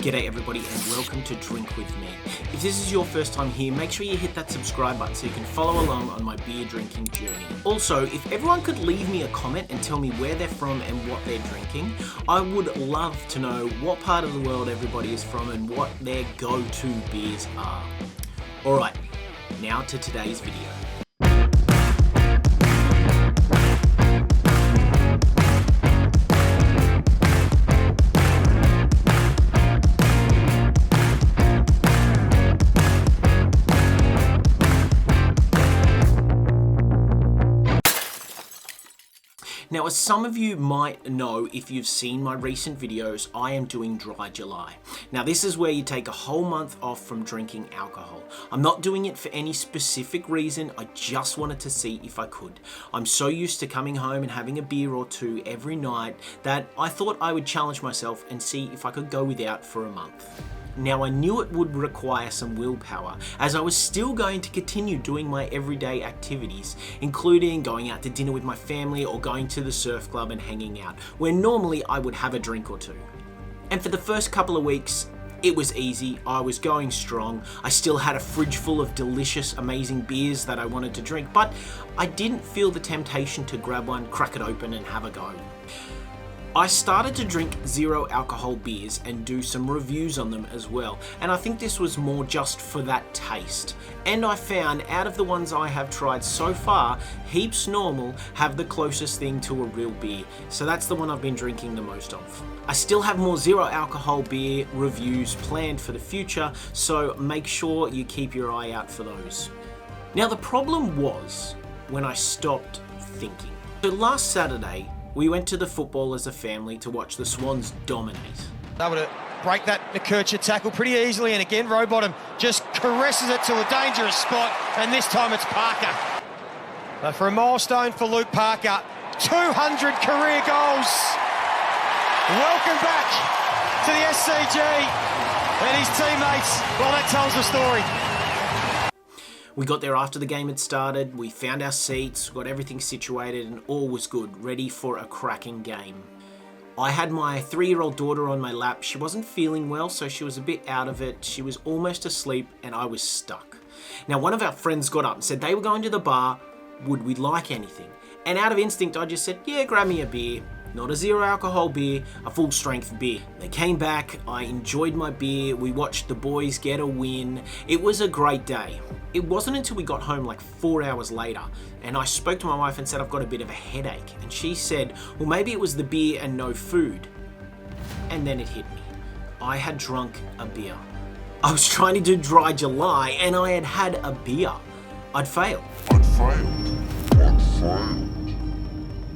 G'day everybody and welcome to Drink With Me. If this is your first time here, make sure you hit that subscribe button so you can follow along on my beer drinking journey. Also, if everyone could leave me a comment and tell me where they're from and what they're drinking, I would love to know what part of the world everybody is from and what their go-to beers are. Alright, now to today's video. Now, as some of you might know if you've seen my recent videos, I am doing Dry July. Now, this is where you take a whole month off from drinking alcohol. I'm not doing it for any specific reason, I just wanted to see if I could. I'm so used to coming home and having a beer or two every night that I thought I would challenge myself and see if I could go without for a month. Now, I knew it would require some willpower, as I was still going to continue doing my everyday activities, including going out to dinner with my family or going to the surf club and hanging out, where normally I would have a drink or two. And for the first couple of weeks, it was easy, I was going strong, I still had a fridge full of delicious, amazing beers that I wanted to drink, but I didn't feel the temptation to grab one, crack it open and have a go. I started to drink zero alcohol beers and do some reviews on them as well, and I think this was more just for that taste. And I found out of the ones I have tried so far, Heaps Normal have the closest thing to a real beer, so that's the one I've been drinking the most of. I still have more zero alcohol beer reviews planned for the future, so make sure you keep your eye out for those. Now, the problem was when I stopped thinking. So last Saturday, we went to the football as a family to watch the Swans dominate. Able to break that Nurkic tackle pretty easily, and again Rowbottom just caresses it to a dangerous spot, and this time it's Parker. For a milestone for Luke Parker, 200 career goals. Welcome back to the SCG and his teammates. Well, that tells the story. We got there after the game had started, we found our seats, got everything situated and all was good, ready for a cracking game. I had my 3-year-old daughter on my lap. She wasn't feeling well, so she was a bit out of it. She was almost asleep and I was stuck. Now, one of our friends got up and said they were going to the bar, would we like anything? And out of instinct, I just said, yeah, grab me a beer. Not a zero alcohol beer, a full strength beer. They came back, I enjoyed my beer, we watched the boys get a win. It was a great day. It wasn't until we got home like 4 hours later and I spoke to my wife and said I've got a bit of a headache. And she said, well, maybe it was the beer and no food. And then it hit me. I had drunk a beer. I was trying to do Dry July and I had had a beer. I'd failed.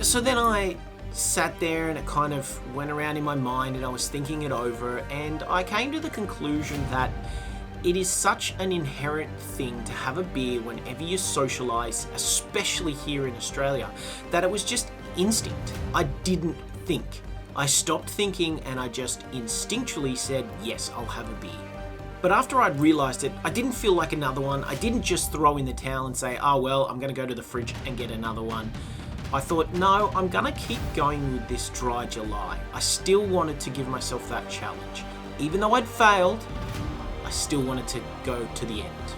So then I sat there and it kind of went around in my mind and I was thinking it over, and I came to the conclusion that it is such an inherent thing to have a beer whenever you socialise, especially here in Australia, that it was just instinct. I didn't think. I stopped thinking and I just instinctually said, yes, I'll have a beer. But after I'd realised it, I didn't feel like another one. I didn't just throw in the towel and say, oh well, I'm going to go to the fridge and get another one. I thought, no, I'm gonna keep going with this Dry July. I still wanted to give myself that challenge. Even though I'd failed, I still wanted to go to the end.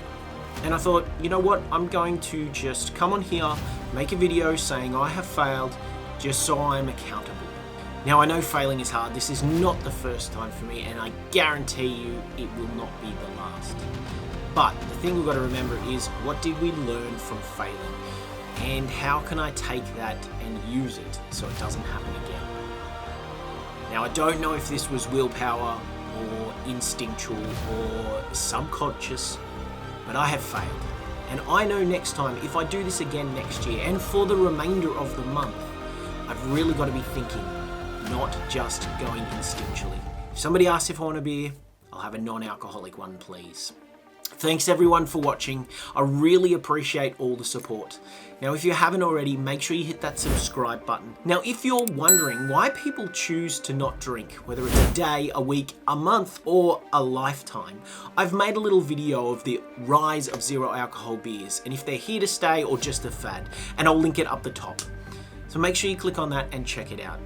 And I thought, you know what, I'm going to just come on here, make a video saying I have failed, just so I'm accountable. Now, I know failing is hard. This is not the first time for me, and I guarantee you it will not be the last. But the thing we've got to remember is, what did we learn from failing? And how can I take that and use it so it doesn't happen again? Now, I don't know if this was willpower or instinctual or subconscious, but I have failed. And I know next time, if I do this again next year and for the remainder of the month, I've really got to be thinking, not just going instinctually. If somebody asks if I want a beer, I'll have a non-alcoholic one, please. Thanks everyone for watching. I really appreciate all the support. Now, if you haven't already, make sure you hit that subscribe button. Now, if you're wondering why people choose to not drink, whether it's a day, a week, a month, or a lifetime, I've made a little video of the rise of zero alcohol beers and if they're here to stay or just a fad, and I'll link it up the top. So make sure you click on that and check it out.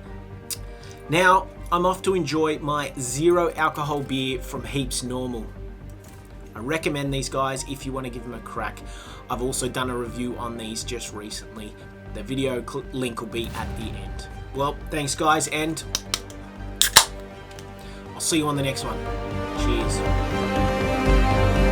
Now, I'm off to enjoy my 0 alcohol beer from Heaps Normal. I recommend these guys if you want to give them a crack. I've also done a review on these just recently. The video link will be at the end. Well, thanks guys, and I'll see you on the next one. Cheers.